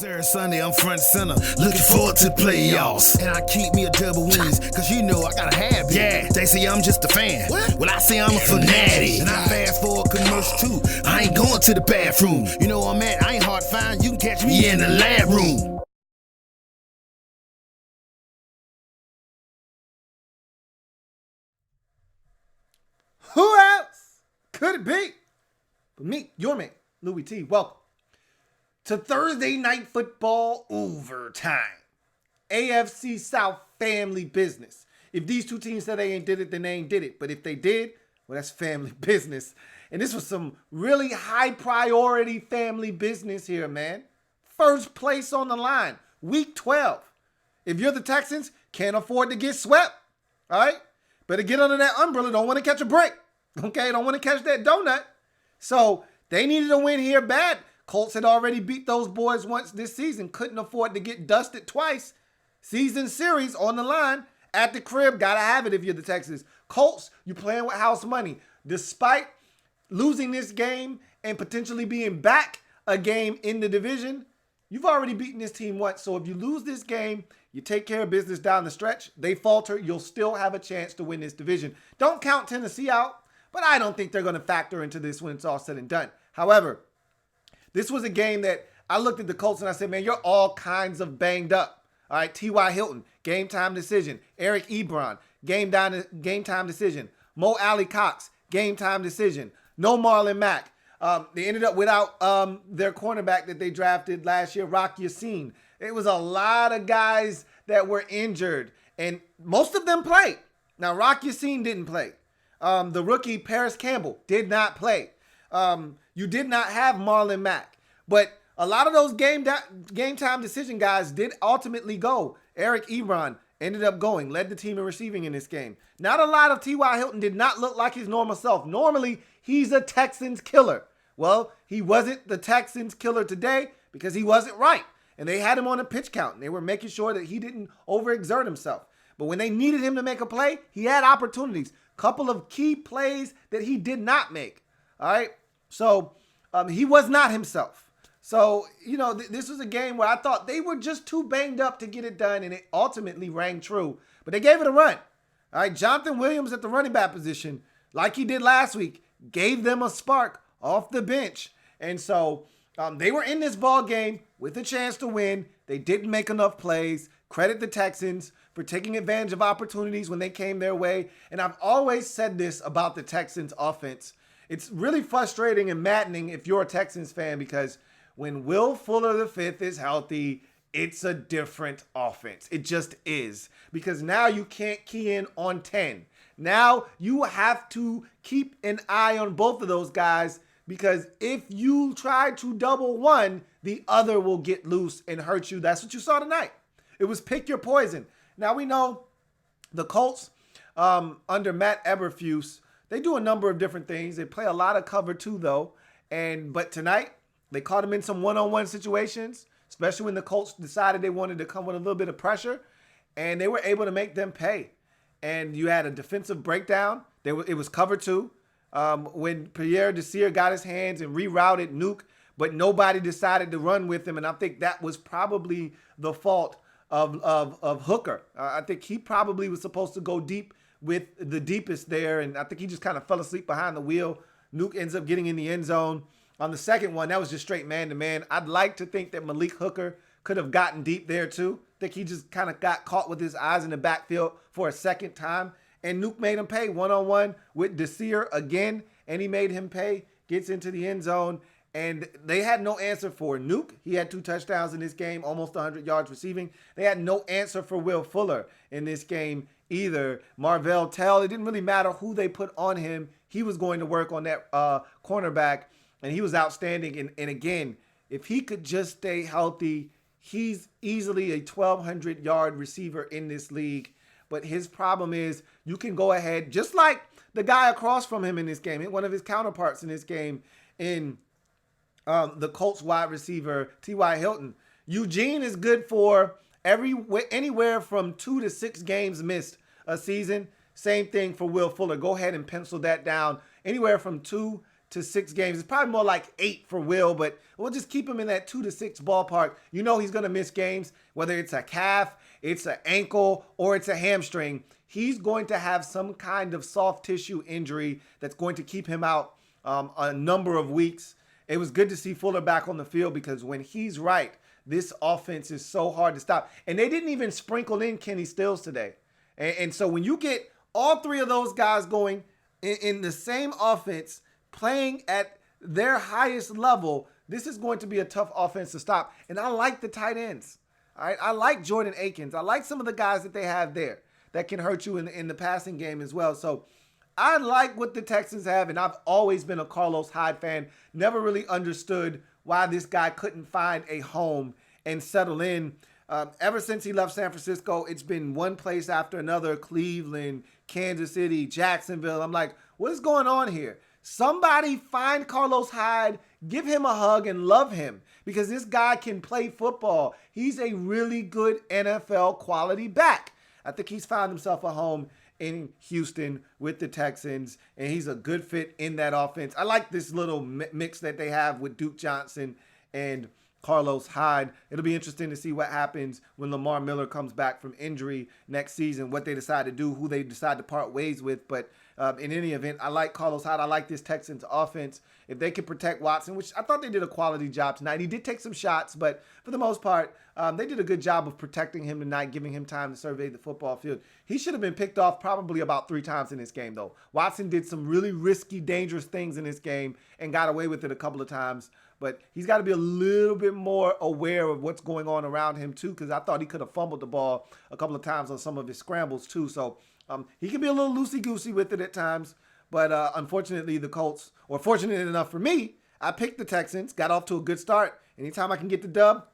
Saturday, Sunday, I'm front center, looking forward to playoffs. And I keep me a double wings, cause you know I gotta have it. Yeah, they say I'm just a fan. What? Well, I say I'm a fanatic. And I fast forward commercial too. I ain't going to the bathroom. You know where I'm at, I ain't hard to find. You can catch me in the lab room. Who else could it be but me, your man, Louie T? Welcome to Thursday Night Football Overtime. AFC South family business. If these two teams said they ain't did it, then they ain't did it. But if they did, well, that's family business. And this was some really high priority family business here, man. First place on the line, week 12. If you're the Texans, can't afford to get swept, all right? Better get under that umbrella. Don't want to catch a break, okay? Don't want to catch that donut. So they needed a win here bad. Colts had already beat those boys once this season. Couldn't afford to get dusted twice. Season series on the line at the crib. Gotta have it if you're the Texans. Colts, you playing with house money. Despite losing this game and potentially being back a game in the division, you've already beaten this team once. So if you lose this game, you take care of business down the stretch. They falter. You'll still have a chance to win this division. Don't count Tennessee out, but I don't think they're going to factor into this when it's all said and done. However, this was a game that I looked at the Colts and I said, man, you're all kinds of banged up. All right, T.Y. Hilton, game time decision. Eric Ebron, game time decision. Mo Alley Cox, game time decision. No Marlon Mack. They ended up without their cornerback that they drafted last year, Rock Yassin. It was a lot of guys that were injured, and most of them played. Now, Rock Yassin didn't play. The rookie, Paris Campbell, did not play. You did not have Marlon Mack. But a lot of those game time decision guys did ultimately go. Eric Ebron ended up going, led the team in receiving in this game. Not a lot of T.Y. Hilton did not look like his normal self. Normally, he's a Texans killer. Well, he wasn't the Texans killer today because he wasn't right. And they had him on a pitch count. And they were making sure that he didn't overexert himself. But when they needed him to make a play, he had opportunities. Couple of key plays that he did not make. All right. So he was not himself. So, you know, this was a game where I thought they were just too banged up to get it done. And it ultimately rang true. But they gave it a run. All right. Jonathan Williams at the running back position, like he did last week, gave them a spark off the bench. And so they were in this ball game with a chance to win. They didn't make enough plays. Credit the Texans for taking advantage of opportunities when they came their way. And I've always said this about the Texans offense. It's really frustrating and maddening if you're a Texans fan because when Will Fuller V is healthy, it's a different offense. It just is. Because now you can't key in on 10. Now you have to keep an eye on both of those guys because if you try to double one, the other will get loose and hurt you. That's what you saw tonight. It was pick your poison. Now we know the Colts under Matt Eberflus, they do a number of different things. They play a lot of cover too, though. But tonight they caught him in some one-on-one situations, especially when the Colts decided they wanted to come with a little bit of pressure, and they were able to make them pay. And you had a defensive breakdown. It was cover two when Pierre Desir got his hands and rerouted Nuke, but nobody decided to run with him. And I think that was probably the fault of Hooker. I think he probably was supposed to go deep with the deepest there, and I think he just kind of fell asleep behind the wheel. Nuke ends up getting in the end zone. On the second one, that was just straight man-to-man. I'd like to think that Malik Hooker could have gotten deep there too. I think he just kind of got caught with his eyes in the backfield for a second time, and Nuke made him pay one-on-one with Desir again, and he made him pay, gets into the end zone. And they had no answer for Nuke. He had 2 touchdowns in this game, almost 100 yards receiving. They had no answer for Will Fuller in this game either. Marvell Tell, it didn't really matter who they put on him. He was going to work on that cornerback, and he was outstanding. And again, if he could just stay healthy, he's easily a 1,200-yard receiver in this league. But his problem is you can go ahead, just like the guy across from him in this game, one of his counterparts in this game in the Colts wide receiver, T.Y. Hilton. Eugene is good for anywhere from 2 to 6 games missed a season. Same thing for Will Fuller. Go ahead and pencil that down. Anywhere from 2 to 6 games. It's probably more like 8 for Will, but we'll just keep him in that 2 to 6 ballpark. You know he's going to miss games, whether it's a calf, it's an ankle, or it's a hamstring. He's going to have some kind of soft tissue injury that's going to keep him out a number of weeks. It was good to see Fuller back on the field because when he's right, this offense is so hard to stop. And they didn't even sprinkle in Kenny Stills today. And so when you get all 3 of those guys going in the same offense, playing at their highest level, this is going to be a tough offense to stop. And I like the tight ends. All right? I like Jordan Akins. I like some of the guys that they have there that can hurt you in the passing game as well. So I like what the Texans have, and I've always been a Carlos Hyde fan. Never really understood why this guy couldn't find a home and settle in. Ever since he left San Francisco, it's been one place after another: Cleveland, Kansas City, Jacksonville. I'm like, what is going on here? Somebody find Carlos Hyde, give him a hug, and love him because this guy can play football. He's a really good NFL quality back. I think he's found himself a home in Houston with the Texans, and he's a good fit in that offense. I like this little mix that they have with Duke Johnson and Carlos Hyde. It'll be interesting to see what happens when Lamar Miller comes back from injury next season, what they decide to do, who they decide to part ways with. But in any event, I like Carlos Hyde. I like this Texans offense. If they can protect Watson, which I thought they did a quality job tonight. He did take some shots, but for the most part, they did a good job of protecting him tonight, giving him time to survey the football field. He should have been picked off probably about 3 times in this game, though. Watson did some really risky, dangerous things in this game and got away with it a couple of times. But he's got to be a little bit more aware of what's going on around him, too, because I thought he could have fumbled the ball a couple of times on some of his scrambles, too. So he can be a little loosey-goosey with it at times. But unfortunately, the Colts, or fortunate enough for me, I picked the Texans, got off to a good start. Anytime I can get the dub,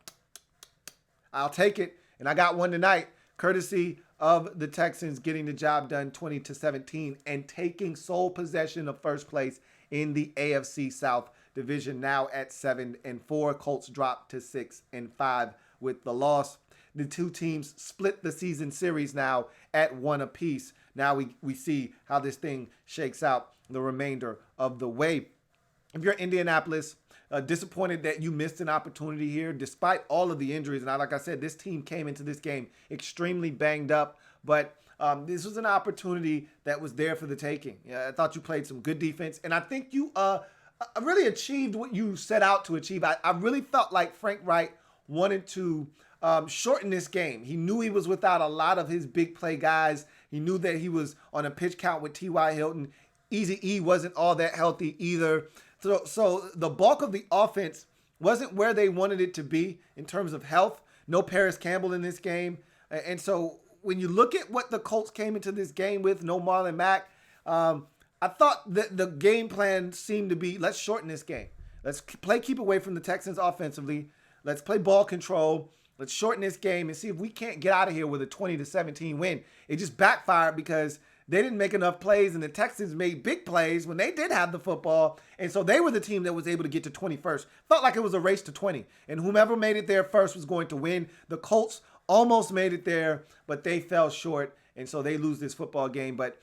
I'll take it. And I got one tonight, courtesy of the Texans getting the job done 20-17 and taking sole possession of first place in the AFC South division, now at 7-4. Colts dropped to 6-5 with the loss. The 2 teams split the season series now at 1 apiece. Now we see how this thing shakes out the remainder of the way. If you're Indianapolis, disappointed that you missed an opportunity here despite all of the injuries. And like I said, this team came into this game extremely banged up, but this was an opportunity that was there for the taking. I thought you played some good defense, and I think you really achieved what you set out to achieve. I really felt like Frank Wright wanted to shorten this game. He knew he was without a lot of his big play guys. He knew that he was on a pitch count with T.Y. Hilton. Eazy-E wasn't all that healthy either. So the bulk of the offense wasn't where they wanted it to be in terms of health. No Paris Campbell in this game. And so when you look at what the Colts came into this game with, no Marlon Mack, I thought that the game plan seemed to be, let's shorten this game. Let's keep away from the Texans offensively. Let's play ball control. Let's shorten this game and see if we can't get out of here with a 20-17 win. It just backfired because they didn't make enough plays, and the Texans made big plays when they did have the football. And so they were the team that was able to get to 21st. Felt like it was a race to 20. And whomever made it there first was going to win. The Colts almost made it there, but they fell short. And so they lose this football game. But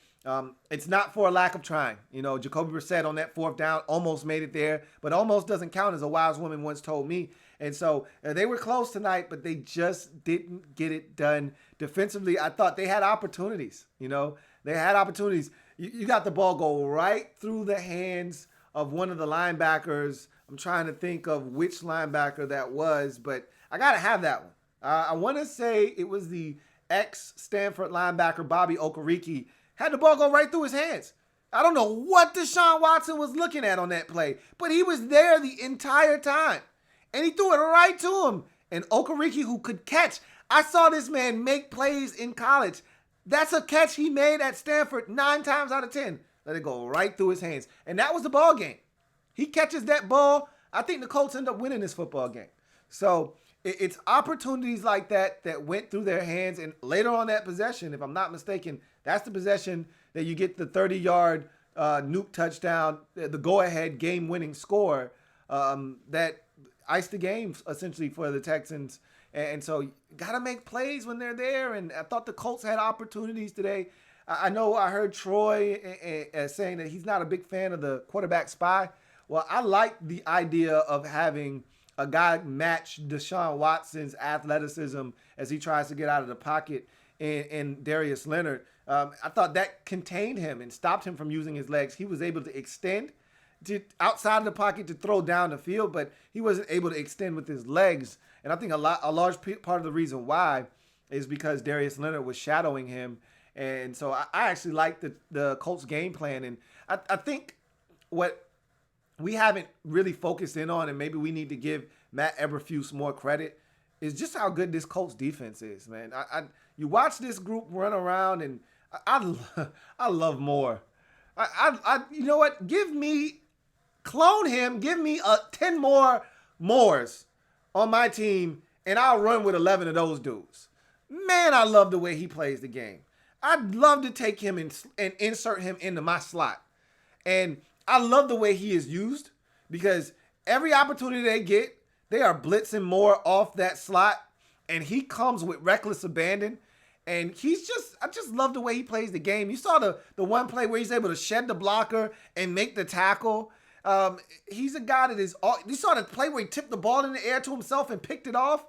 it's not for a lack of trying. You know, Jacoby Brissett on that 4th down almost made it there, but almost doesn't count, as a wise woman once told me. And so they were close tonight, but they just didn't get it done. Defensively, I thought they had opportunities. You know, they had opportunities. You got the ball go right through the hands of one of the linebackers. I'm trying to think of which linebacker that was, but I got to have that one. I want to say it was the ex-Stanford linebacker, Bobby Okereke, had the ball go right through his hands. I don't know what Deshaun Watson was looking at on that play, but he was there the entire time. And he threw it right to him. And Okereke, who could catch, I saw this man make plays in college. That's a catch he made at Stanford 9 times out of 10. Let it go right through his hands. And that was the ball game. He catches that ball. I think the Colts end up winning this football game. So it's opportunities like that that went through their hands. And later on that possession, if I'm not mistaken, that's the possession that you get the 30-yard nuke touchdown, the go-ahead game-winning score that iced the game essentially for the Texans. And so you got to make plays when they're there. And I thought the Colts had opportunities today. I know I heard Troy saying that he's not a big fan of the quarterback spy. Well, I like the idea of having a guy match Deshaun Watson's athleticism as he tries to get out of the pocket in Darius Leonard. I thought that contained him and stopped him from using his legs. He was able to extend to outside of the pocket to throw down the field, but he wasn't able to extend with his legs. And I think a large part of the reason why is because Darius Leonard was shadowing him. And so I actually like the Colts game plan. And I think what we haven't really focused in on, and maybe we need to give Matt Eberflus more credit, is just how good this Colts defense is, man. You watch this group run around, and I love Moore. You know what? Clone him. Give me 10 more Moores on my team, and I'll run with 11 of those dudes. Man, I love the way he plays the game. I'd love to take him and insert him into my slot. And I love the way he is used because every opportunity they get, they are blitzing Moore off that slot, and he comes with reckless abandon. And I just love the way he plays the game. You saw the one play where he's able to shed the blocker and make the tackle. He's a guy that is. You saw the play where he tipped the ball in the air to himself and picked it off.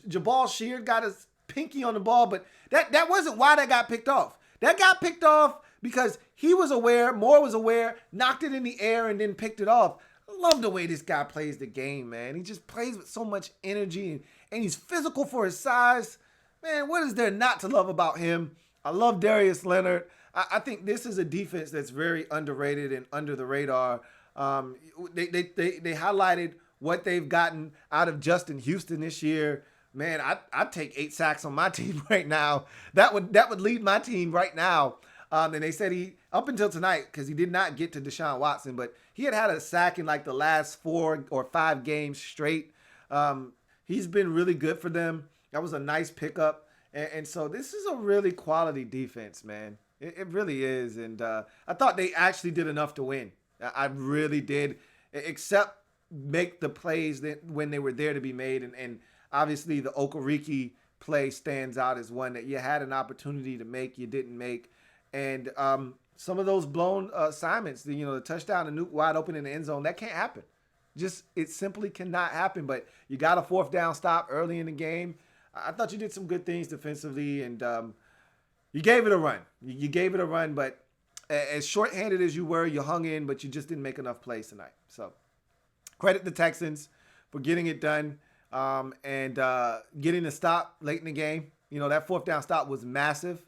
Jabal Sheard got his pinky on the ball, but that wasn't why that got picked off. That got picked off because he was aware, Moore was aware, knocked it in the air and then picked it off. I love the way this guy plays the game, man. He just plays with so much energy and he's physical for his size. Man, what is there not to love about him? I love Darius Leonard. I think this is a defense that's very underrated and under the radar. They highlighted what they've gotten out of Justin Houston this year. Man, I'd take 8 sacks on my team right now. That would lead my team right now. And they said he, up until tonight, because he did not get to Deshaun Watson, but he had a sack in like the last 4 or 5 games straight. He's been really good for them. That was a nice pickup. And so this is a really quality defense, man. It really is. And I thought they actually did enough to win. I really did, except make the plays that when they were there to be made. And obviously the Okereke play stands out as one that you had an opportunity to make, you didn't make. And some of those blown assignments, the touchdown and Nuke wide open in the end zone, that can't happen. It simply cannot happen. But you got a 4th down stop early in the game. I thought you did some good things defensively, and you gave it a run. You gave it a run, but as shorthanded as you were, you hung in, but you just didn't make enough plays tonight. So credit the Texans for getting it done and getting the stop late in the game. That 4th down stop was massive,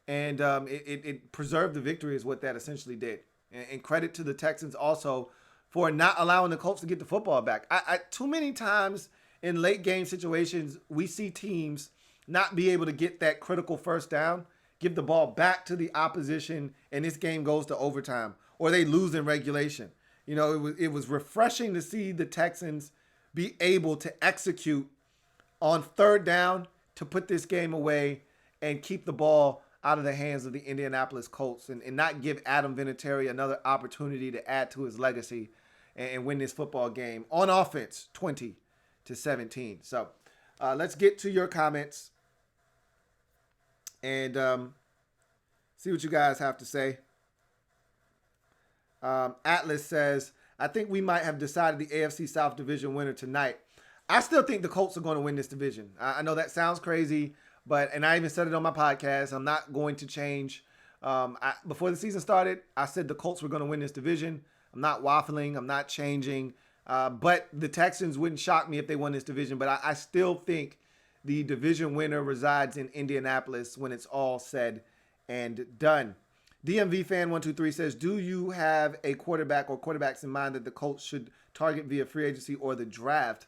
and it preserved the victory is what that essentially did. And credit to the Texans also for not allowing the Colts to get the football back. Too many times in late game situations, we see teams not be able to get that critical 1st down, give the ball back to the opposition, and this game goes to overtime, or they lose in regulation. It was refreshing to see the Texans be able to execute on 3rd down to put this game away and keep the ball out of the hands of the Indianapolis Colts and not give Adam Vinatieri another opportunity to add to his legacy and win this football game on offense, 20-17. So let's get to your comments and see what you guys have to say. Atlas says, I think we might have decided the AFC South Division winner tonight. I still think the Colts are going to win this division. I know that sounds crazy, and I even said it on my podcast. I'm not going to change. Before the season started, I said the Colts were going to win this division. I'm not waffling. I'm not changing. But the Texans wouldn't shock me if they won this division. But I still think the division winner resides in Indianapolis when it's all said and done. DMV fan 123 says, do you have a quarterback or quarterbacks in mind that the Colts should target via free agency or the draft?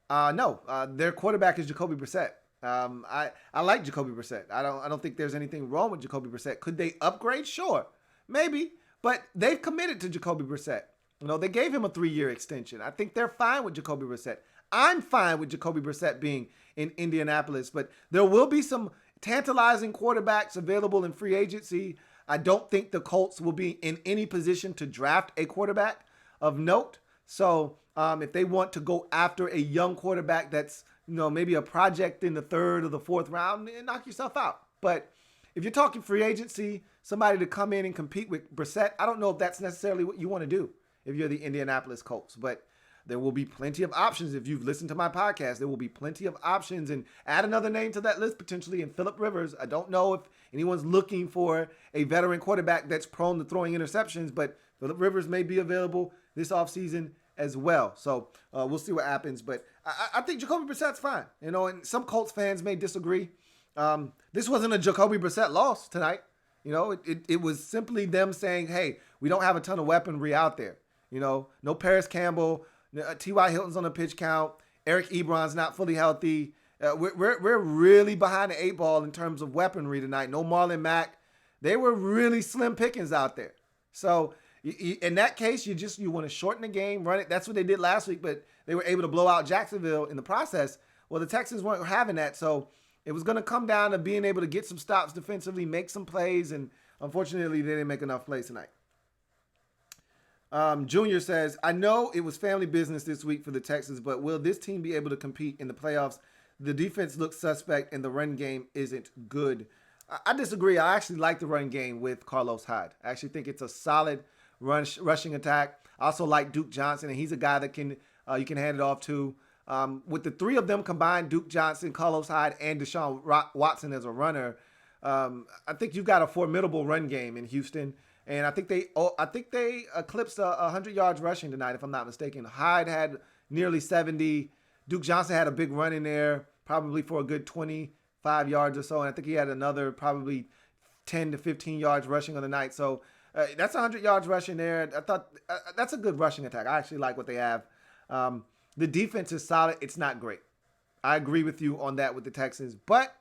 No, their quarterback is Jacoby Brissett. I like Jacoby Brissett. I don't think there's anything wrong with Jacoby Brissett. Could they upgrade? Sure, maybe, but they've committed to Jacoby Brissett. They gave him a 3-year extension. I think they're fine with Jacoby Brissett. I'm fine with Jacoby Brissett being in Indianapolis, but there will be some tantalizing quarterbacks available in free agency. I don't think the Colts will be in any position to draft a quarterback of note. So if they want to go after a young quarterback that's, maybe a project in the 3rd or the 4th round, knock yourself out. But if you're talking free agency, somebody to come in and compete with Brissett, I don't know if that's necessarily what you want to do if you're the Indianapolis Colts. But there will be plenty of options. If you've listened to my podcast, there will be plenty of options. And add another name to that list potentially in Phillip Rivers. I don't know if anyone's looking for a veteran quarterback that's prone to throwing interceptions, but Phillip Rivers may be available this offseason as well. So we'll see what happens. But I think Jacoby Brissett's fine. You know, and some Colts fans may disagree. This wasn't a Jacoby Brissett loss tonight. You know, it was simply them saying, hey, we don't have a ton of weaponry out there. You know, no Paris Campbell, T.Y. Hilton's on the pitch count. Eric Ebron's not fully healthy. We're really behind the 8 ball in terms of weaponry tonight. No Marlon Mack. They were really slim pickings out there. So in that case, you want to shorten the game, run it. That's what they did last week, but they were able to blow out Jacksonville in the process. Well, the Texans weren't having that, so it was going to come down to being able to get some stops defensively, make some plays, and unfortunately, they didn't make enough plays tonight. Junior says, I know it was family business this week for the Texans, but will this team be able to compete in the playoffs? The defense looks suspect, and the run game isn't good. I disagree. I actually like the run game with Carlos Hyde. I actually think it's a solid rushing attack. I also like Duke Johnson, and he's a guy that can you can hand it off to. With the three of them combined, Duke Johnson, Carlos Hyde, and Deshaun Watson as a runner, I think you've got a formidable run game in Houston. And I think they eclipsed 100 yards rushing tonight, if I'm not mistaken. Hyde had nearly 70. Duke Johnson had a big run in there, probably for a good 25 yards or so. And I think he had another probably 10 to 15 yards rushing on the night. So that's 100 yards rushing there. I thought that's a good rushing attack. I actually like what they have. The defense is solid. It's not great. I agree with you on that with the Texans. But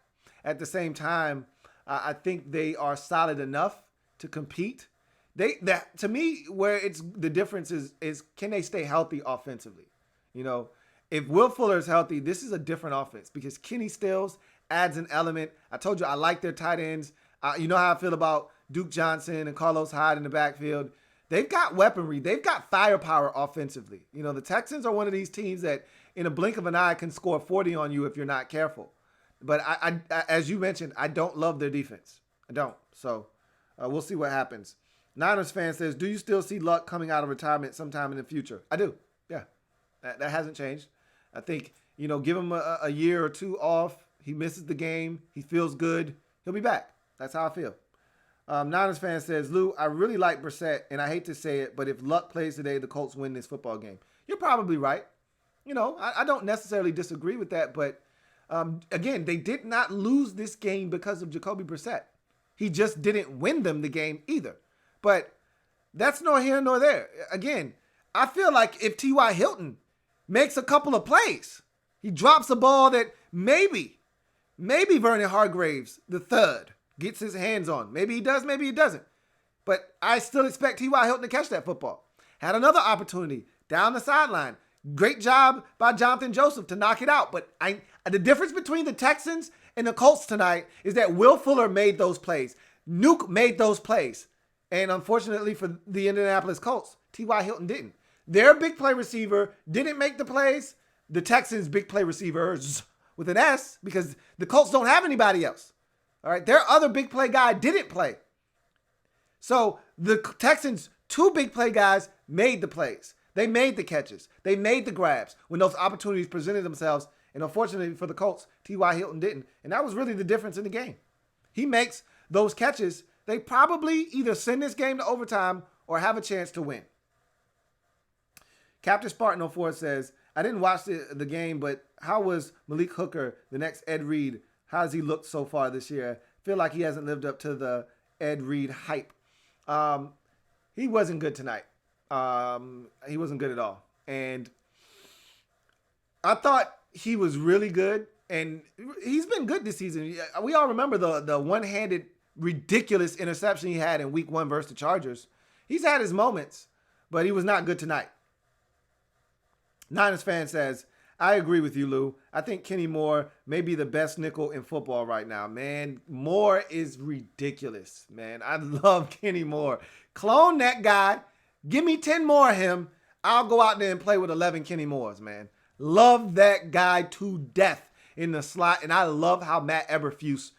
at the same time, I think they are solid enough to compete. To me, where it's the difference is can they stay healthy offensively? You know, if Will Fuller is healthy, this is a different offense because Kenny Stills adds an element. I told you I like their tight ends. You know how I feel about Duke Johnson and Carlos Hyde in the backfield. They've got weaponry. They've got firepower offensively. You know, the Texans are one of these teams that in a blink of an eye can score 40 on you if you're not careful. But I as you mentioned, I don't love their defense. I don't. So we'll see what happens. Niners fan says, do you still see Luck coming out of retirement sometime in the future? I do. Yeah, that hasn't changed. I think, you know, give him a year or two off. He misses the game. He feels good. He'll be back. That's how I feel. Niners fan says, Lou, I really like Brissett, and I hate to say it, but if Luck plays today, the Colts win this football game. You're probably right. You know, I don't necessarily disagree with that, but again, they did not lose this game because of Jacoby Brissett. He just didn't win them the game either. But that's nor here nor there. Again, I feel like if T.Y. Hilton makes a couple of plays, he drops a ball that maybe Vernon Hargreaves, the third, gets his hands on. Maybe he does, maybe he doesn't. But I still expect T.Y. Hilton to catch that football. Had another opportunity down the sideline. Great job by Jonathan Joseph to knock it out. But the difference between the Texans and the Colts tonight is that Will Fuller made those plays. Nuke made those plays. And unfortunately for the Indianapolis Colts, T.Y. Hilton didn't. Their big play receiver didn't make the plays. The Texans' big play receivers with an S, because the Colts don't have anybody else. All right, their other big play guy didn't play. So the Texans' two big play guys made the plays. They made the catches. They made the grabs when those opportunities presented themselves. And unfortunately for the Colts, T.Y. Hilton didn't. And that was really the difference in the game. He makes those catches. They probably either send this game to overtime or have a chance to win. Captain Spartan 04 says, I didn't watch the game, but how was Malik Hooker, the next Ed Reed? How has he looked so far this year? I feel like he hasn't lived up to the Ed Reed hype. He wasn't good tonight. He wasn't good at all. And I thought he was really good. And he's been good this season. We all remember the one-handed ridiculous interception he had in week 1 versus the Chargers. He's had his moments, but he was not good tonight. Niners fan says, I agree with you, Lou. I think Kenny Moore may be the best nickel in football right now, man. Moore is ridiculous, man. I love Kenny Moore. Clone that guy. Give me 10 more of him. I'll go out there and play with 11 Kenny Moores, man. Love that guy to death in the slot, and I love how Matt Eberflus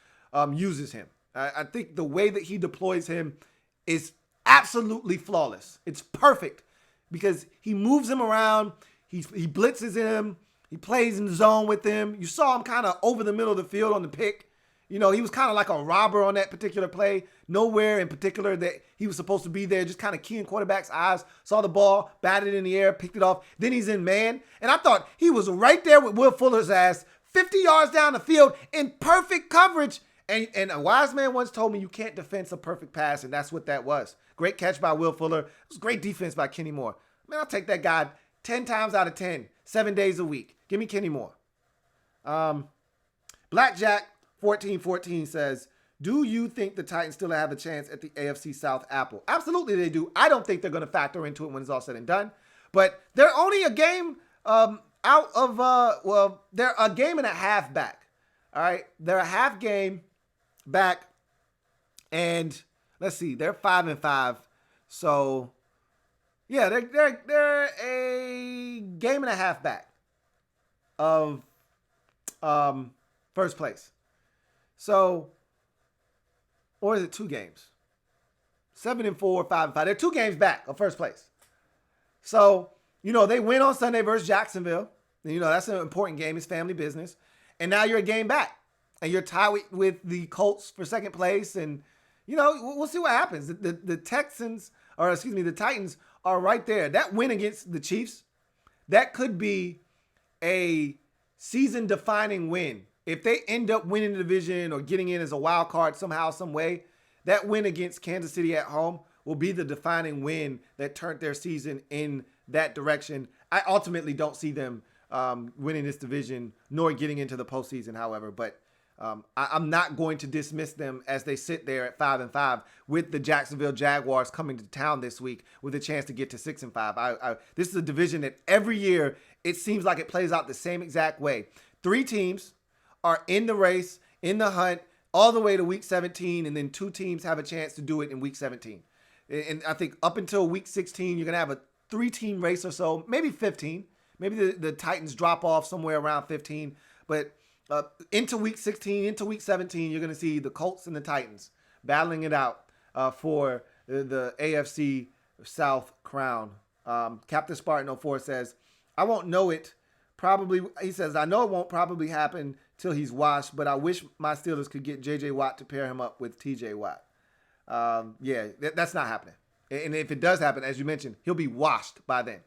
uses him. I think the way that he deploys him is absolutely flawless. It's perfect because he moves him around. He blitzes him. He plays in the zone with him. You saw him kind of over the middle of the field on the pick. He was kind of like a robber on that particular play. Nowhere in particular that he was supposed to be there. Just kind of keying quarterback's eyes. Saw the ball, batted it in the air, picked it off. Then he's in man. And I thought he was right there with Will Fuller's ass, 50 yards down the field in perfect coverage. And a wise man once told me you can't defense a perfect pass, and that's what that was. Great catch by Will Fuller. It was great defense by Kenny Moore. Man, I'll take that guy 10 times out of 10, 7 days a week. Give me Kenny Moore. Blackjack 1414 says, do you think the Titans still have a chance at the AFC South apple? Absolutely they do. I don't think they're going to factor into it when it's all said and done. But they're only a game they're a game and a half back. All right? They're a half game back. And let's see, they're 5-5. So, yeah, they're a game and a half back of first place. So, or is it 2 games? 7-4, 5-5. They're 2 games back of first place. So, they win on Sunday versus Jacksonville. That's an important game. It's family business. And now you're a game back. And you're tied with the Colts for second place. And, we'll see what happens. The Titans are right there. That win against the Chiefs, that could be a season-defining win. If they end up winning the division or getting in as a wild card somehow, some way, that win against Kansas City at home will be the defining win that turned their season in that direction. I ultimately don't see them winning this division nor getting into the postseason, however, but I'm not going to dismiss them as they sit there at 5-5 with the Jacksonville Jaguars coming to town this week with a chance to get to 6-5. This is a division that every year it seems like it plays out the same exact way. 3 teams are in the race, in the hunt, all the way to week 17, and then 2 teams have a chance to do it in week 17. And I think up until week 16, you're going to have a 3-team race or so, maybe 15. Maybe the Titans drop off somewhere around 15. But into week 16, into week 17, you're going to see the Colts and the Titans battling it out for the AFC South crown. Captain Spartan 04 says, I won't know it. Probably, he says, I know it won't probably happen till he's washed, but I wish my Steelers could get J.J. Watt to pair him up with T.J. Watt. That's not happening. And if it does happen, as you mentioned, he'll be washed by then.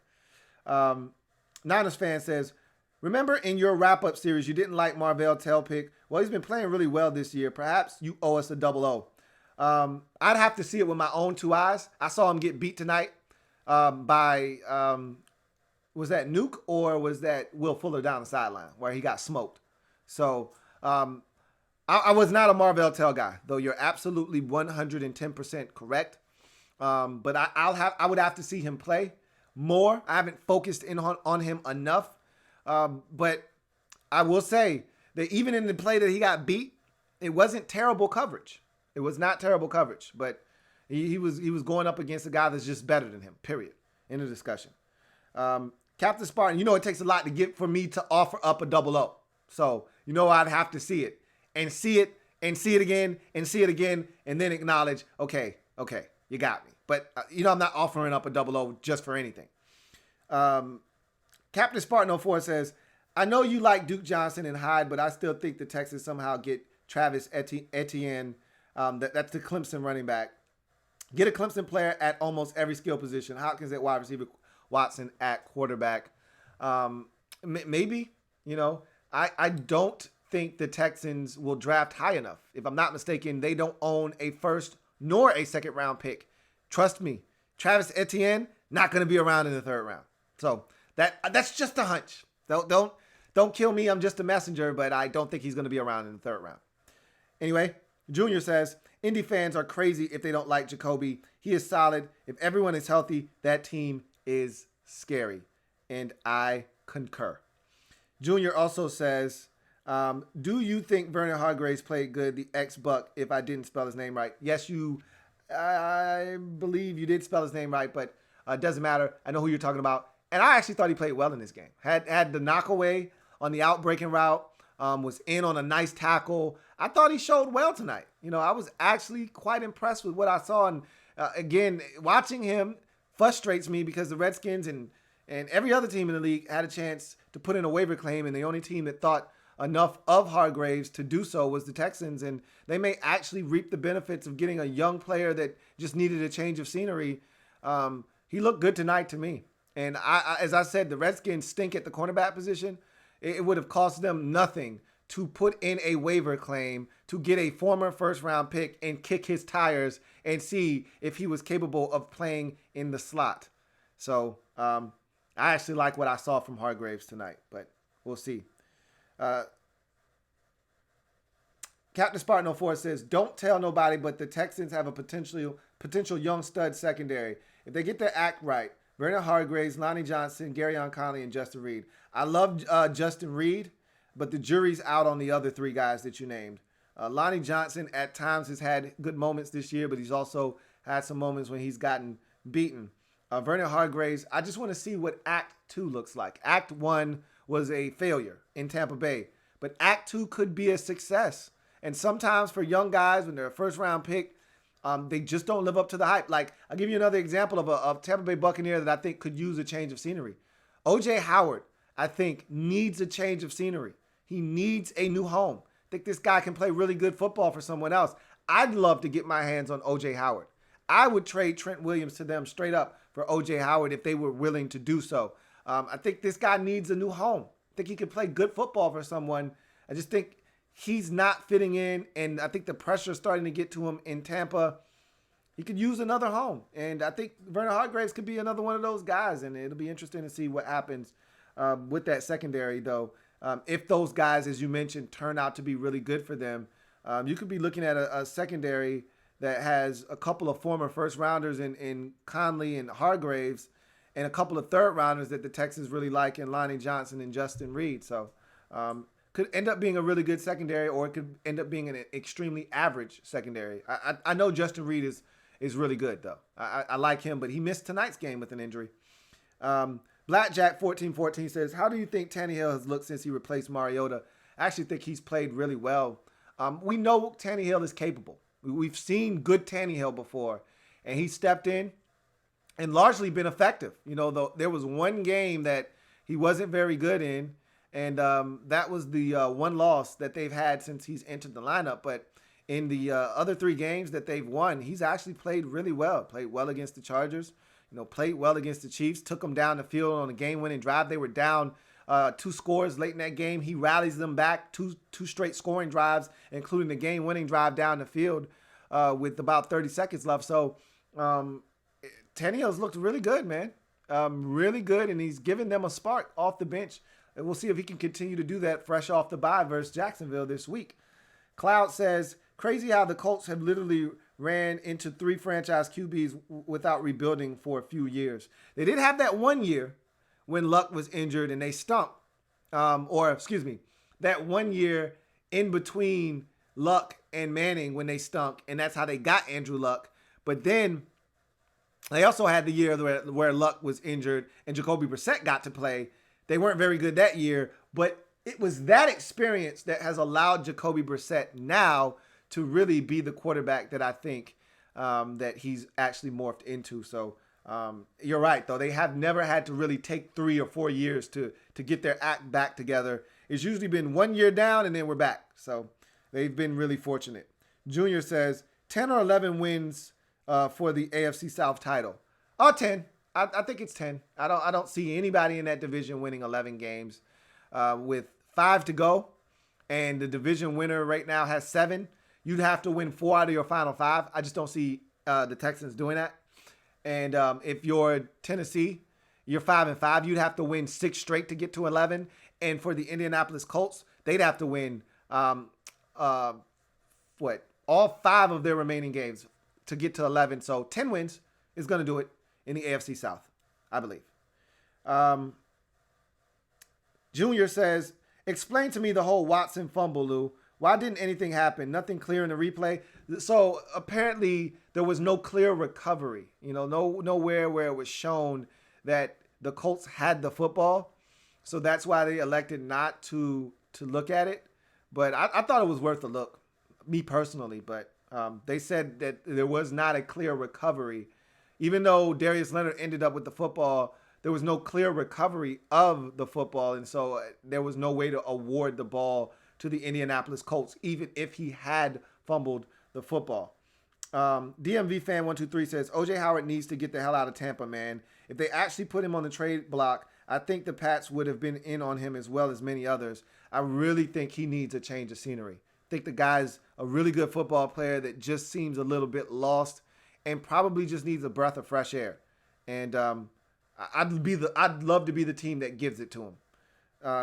Niners fan says, remember in your wrap-up series, you didn't like Marvell Telpick? Well, he's been playing really well this year. Perhaps you owe us a double O. I'd have to see it with my own 2 eyes. I saw him get beat tonight by, was that Nuke or was that Will Fuller down the sideline where he got smoked? So I was not a Marvell Tell guy, though you're absolutely 110% correct. But I would have to see him play more. I haven't focused in on him enough. But I will say that even in the play that he got beat, it wasn't terrible coverage. It was not terrible coverage, but he was going up against a guy that's just better than him, period, in the discussion. Captain Spartan, it takes a lot to get for me to offer up a double O. So, I'd have to see it and see it and see it again and see it again and then acknowledge, okay, you got me. But, I'm not offering up a double O just for anything. Captain Spartan 04 says, I know you like Duke Johnson and Hyde, but I still think the Texans somehow get Travis Etienne. That's the Clemson running back. Get a Clemson player at almost every skill position. Hopkins at wide receiver, Watson at quarterback. Maybe, I don't think the Texans will draft high enough. If I'm not mistaken, they don't own a first nor a second round pick. Trust me, Travis Etienne, not going to be around in the 3rd round. So that's just a hunch. Don't kill me. I'm just a messenger, but I don't think he's going to be around in the 3rd round. Anyway, Junior says, Indy fans are crazy if they don't like Jacoby. He is solid. If everyone is healthy, that team is scary. And I concur. Junior also says, do you think Vernon Hargreaves played good, the ex-Buck, if I didn't spell his name right? Yes, I believe you did spell his name right, but it doesn't matter. I know who you're talking about. And I actually thought he played well in this game. Had the knockaway on the outbreaking route. was in on a nice tackle. I thought he showed well tonight. I was actually quite impressed with what I saw. And again, watching him frustrates me because the Redskins and every other team in the league had a chance to put in a waiver claim, and the only team that thought enough of Hargraves to do so was the Texans, and they may actually reap the benefits of getting a young player that just needed a change of scenery. He looked good tonight to me. And as I said, the Redskins stink at the cornerback position. It would have cost them nothing to put in a waiver claim to get a former first-round pick and kick his tires and see if he was capable of playing in the slot. So I actually like what I saw from Hargraves tonight, but we'll see. Captain Spartan 04 says, don't tell nobody, but the Texans have a potential young stud secondary. If they get their act right, Vernon Hargraves, Lonnie Johnson, Garyon Conley, and Justin Reed. I love Justin Reed, but the jury's out on the other three guys that you named. Lonnie Johnson at times has had good moments this year, but he's also had some moments when he's gotten beaten. Vernon Hargraves, I just want to see what Act 2 looks like. Act 1 was a failure in Tampa Bay, but Act 2 could be a success. And sometimes for young guys, when they're a first-round pick, they just don't live up to the hype. Like, I'll give you another example of a Tampa Bay Buccaneer that I think could use a change of scenery. O.J. Howard, I think, needs a change of scenery. He needs a new home. I think this guy can play really good football for someone else. I'd love to get my hands on O.J. Howard. I would trade Trent Williams to them straight up for O.J. Howard if they were willing to do so. I think this guy needs a new home. I think he could play good football for someone. I just think he's not fitting in, and I think the pressure is starting to get to him in Tampa. He could use another home, and I think Vernon Hargraves could be another one of those guys, and it'll be interesting to see what happens with that secondary, though. If those guys, as you mentioned, turn out to be really good for them, you could be looking at a secondary that has a couple of former first-rounders in Conley and Hargraves and a couple of third-rounders that the Texans really like in Lonnie Johnson and Justin Reed. So could end up being a really good secondary, or it could end up being an extremely average secondary. I know Justin Reed is really good, though. I like him, but he missed tonight's game with an injury. Blackjack1414 says, how do you think Tannehill has looked since he replaced Mariota? I actually think he's played really well. We know Tannehill is capable. We've seen good Tannehill before, and he stepped in and largely been effective. Though there was one game that he wasn't very good in, and that was the one loss that they've had since he's entered the lineup. But in the other three games that they've won, he's actually played really well. Played well against the Chargers, played well against the Chiefs, took them down the field on a game-winning drive. They were down 2 scores late in that game. He rallies them back, two straight scoring drives, including the game-winning drive down the field with about 30 seconds left. So Tannehill's looked really good, man. Really good, and he's given them a spark off the bench. And we'll see if he can continue to do that fresh off the bye versus Jacksonville this week. Cloud says, crazy how the Colts have literally ran into 3 franchise QBs without rebuilding for a few years. They did have that one year when Luck was injured and they stunk. That 1 year in between Luck and Manning when they stunk, and that's how they got Andrew Luck. But then they also had the year where Luck was injured and Jacoby Brissett got to play. They weren't very good that year, but it was that experience that has allowed Jacoby Brissett now to really be the quarterback that I think that he's actually morphed into. So you're right, though. They have never had to really take 3 or 4 years to get their act back together. It's usually been 1 year down and then we're back. So they've been really fortunate. Junior says 10 or 11 wins for the AFC South title. 10. I think it's 10. I don't see anybody in that division winning 11 games with 5 to go, and the division winner right now has 7. You'd have to win 4 out of your final 5. I just don't see the Texans doing that. And if you're Tennessee, you're 5-5. You'd have to win 6 straight to get to 11. And for the Indianapolis Colts, they'd have to win all 5 of their remaining games to get to 11. So 10 wins is going to do it in the AFC South, I believe. Junior says, explain to me the whole Watson fumble, Lou. Why didn't anything happen? Nothing clear in the replay. So apparently there was no clear recovery. Nowhere where it was shown that the Colts had the football. So that's why they elected not to look at it. But I thought it was worth a look, me personally. But they said that there was not a clear recovery. Even though Darius Leonard ended up with the football, there was no clear recovery of the football. And so there was no way to award the ball to the Indianapolis Colts, even if he had fumbled the football. DMV fan 123 says OJ Howard needs to get the hell out of Tampa, man. If they actually put him on the trade block, I think the Pats would have been in on him as well as many others. I really think he needs a change of scenery. I think the guy's a really good football player that just seems a little bit lost and probably just needs a breath of fresh air. And I'd love to be the team that gives it to him.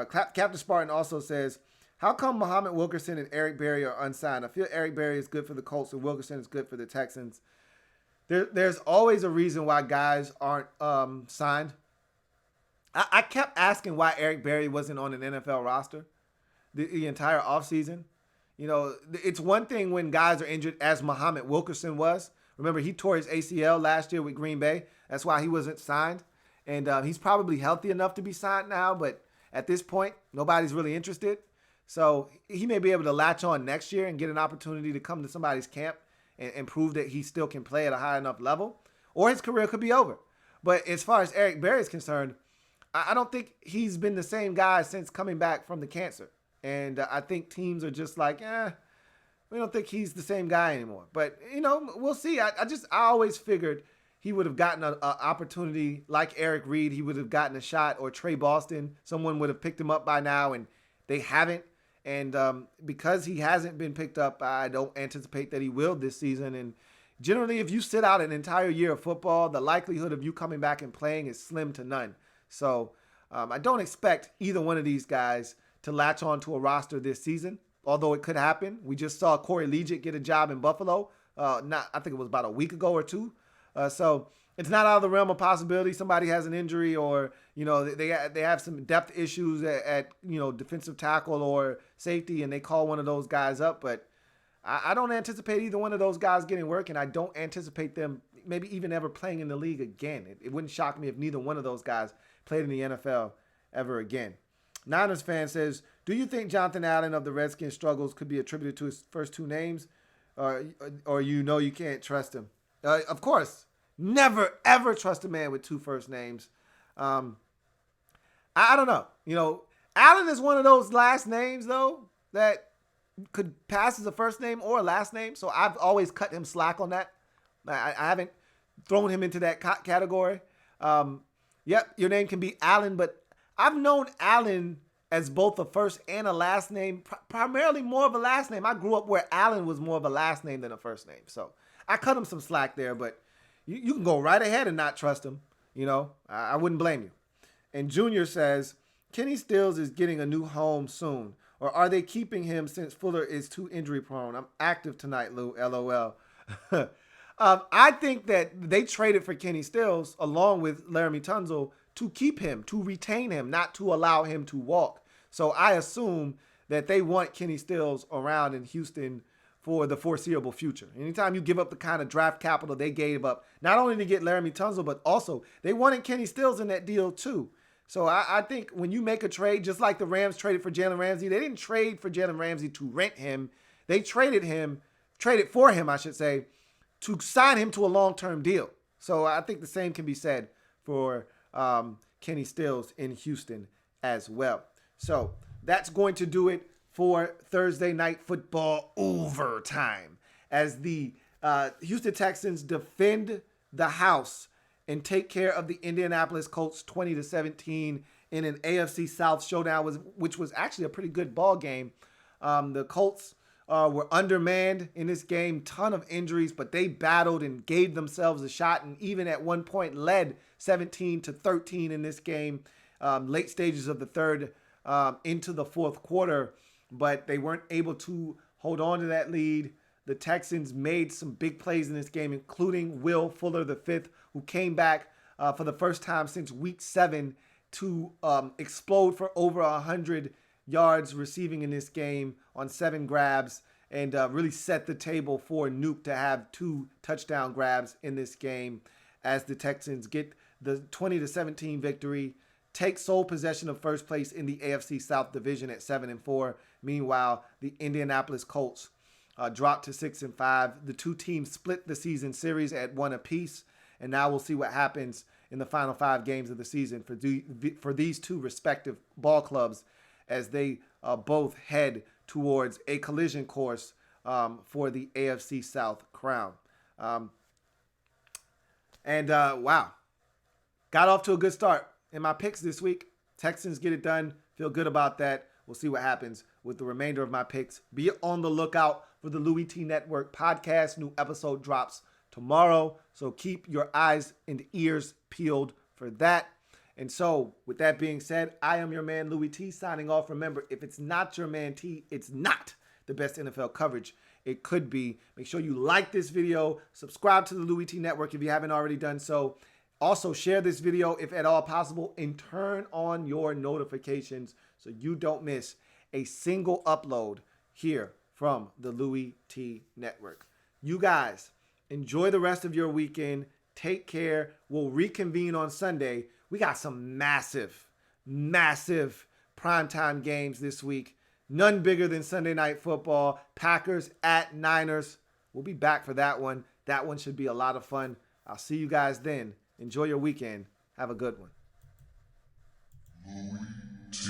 Captain Spartan also says, how come Muhammad Wilkerson and Eric Berry are unsigned? I feel Eric Berry is good for the Colts and Wilkerson is good for the Texans. There's always a reason why guys aren't signed. I kept asking why Eric Berry wasn't on an NFL roster the entire offseason. You know, it's one thing when guys are injured, as Muhammad Wilkerson was. Remember, he tore his ACL last year with Green Bay. That's why he wasn't signed. And he's probably healthy enough to be signed now, but at this point, nobody's really interested. So he may be able to latch on next year and get an opportunity to come to somebody's camp and prove that he still can play at a high enough level, or his career could be over. But as far as Eric Berry is concerned, I don't think he's been the same guy since coming back from the cancer. And I think teams are just like, we don't think he's the same guy anymore. But, you know, we'll see. I always figured he would have gotten an opportunity like Eric Reed. He would have gotten a shot, or Trey Boston. Someone would have picked him up by now, and they haven't. And because he hasn't been picked up, I don't anticipate that he will this season. And generally, if you sit out an entire year of football, the likelihood of you coming back and playing is slim to none. So I don't expect either one of these guys to latch on to a roster this season, although it could happen. We just saw Corey Liuget get a job in Buffalo. I think it was about a week ago or two. So it's not out of the realm of possibility. Somebody has an injury, or, you know, they have some depth issues at you know, defensive tackle or safety, and they call one of those guys up. But I don't anticipate either one of those guys getting work, and I don't anticipate them maybe even ever playing in the league again. It wouldn't shock me if neither one of those guys played in the NFL ever again. Niners fan says, do you think Jonathan Allen of the Redskins struggles could be attributed to his first two names, or you know you can't trust him? Of course. Never, ever trust a man with two first names. I don't know. You know, Allen is one of those last names, though, that could pass as a first name or a last name. So I've always cut him slack on that. I haven't thrown him into that category. Yep, your name can be Allen, but I've known Allen as both a first and a last name, primarily more of a last name. I grew up where Allen was more of a last name than a first name. So I cut him some slack there, but you can go right ahead and not trust him. You know, I wouldn't blame you. And Junior says, Kenny Stills is getting a new home soon. Or are they keeping him since Fuller is too injury prone? I'm active tonight, Lou. LOL. I think that they traded for Kenny Stills along with Laramie Tunsil to keep him, to retain him, not to allow him to walk. So I assume that they want Kenny Stills around in Houston for the foreseeable future. Anytime you give up the kind of draft capital they gave up, not only to get Laramie Tunsil, but also they wanted Kenny Stills in that deal too. So I think when you make a trade, just like the Rams traded for Jalen Ramsey, they didn't trade for Jalen Ramsey to rent him. They traded for him, I should say, to sign him to a long-term deal. So I think the same can be said for Kenny Stills in Houston as well. So that's going to do it for Thursday Night Football overtime as the Houston Texans defend the house and take care of the Indianapolis Colts 20-17 in an AFC South showdown, which was actually a pretty good ball game. The Colts were undermanned in this game, ton of injuries, but they battled and gave themselves a shot, and even at one point led 17-13 in this game, late stages of the third into the fourth quarter, but they weren't able to hold on to that lead. The Texans made some big plays in this game, including Will Fuller V, who came back for the first time since week 7 to explode for over 100 yards receiving in this game on 7 grabs, and really set the table for Nuke to have 2 touchdown grabs in this game as the Texans get the 20-17 victory, take sole possession of first place in the AFC South Division at 7-4. Meanwhile, the Indianapolis Colts dropped to 6-5. The two teams split the season series at 1 apiece, and now we'll see what happens in the final 5 games of the season for these two respective ball clubs as they both head towards a collision course for the AFC South crown. Wow. Got off to a good start in my picks this week. Texans get it done. Feel good about that. We'll see what happens with the remainder of my picks. Be on the lookout for the Louie T Network podcast. New episode drops tomorrow. So keep your eyes and ears peeled for that. And so, with that being said, I am your man, Louie T, signing off. Remember, if it's not your man T, it's not the best NFL coverage it could be. Make sure you like this video. Subscribe to the Louie T Network if you haven't already done so. Also, share this video if at all possible and turn on your notifications so you don't miss a single upload here from the Louie T Network. You guys, enjoy the rest of your weekend. Take care. We'll reconvene on Sunday. We got some massive primetime games this week. None bigger than Sunday Night Football. Packers at Niners. We'll be back for that one. That one should be a lot of fun. I'll see you guys then. Enjoy your weekend. Have a good one. Louie T.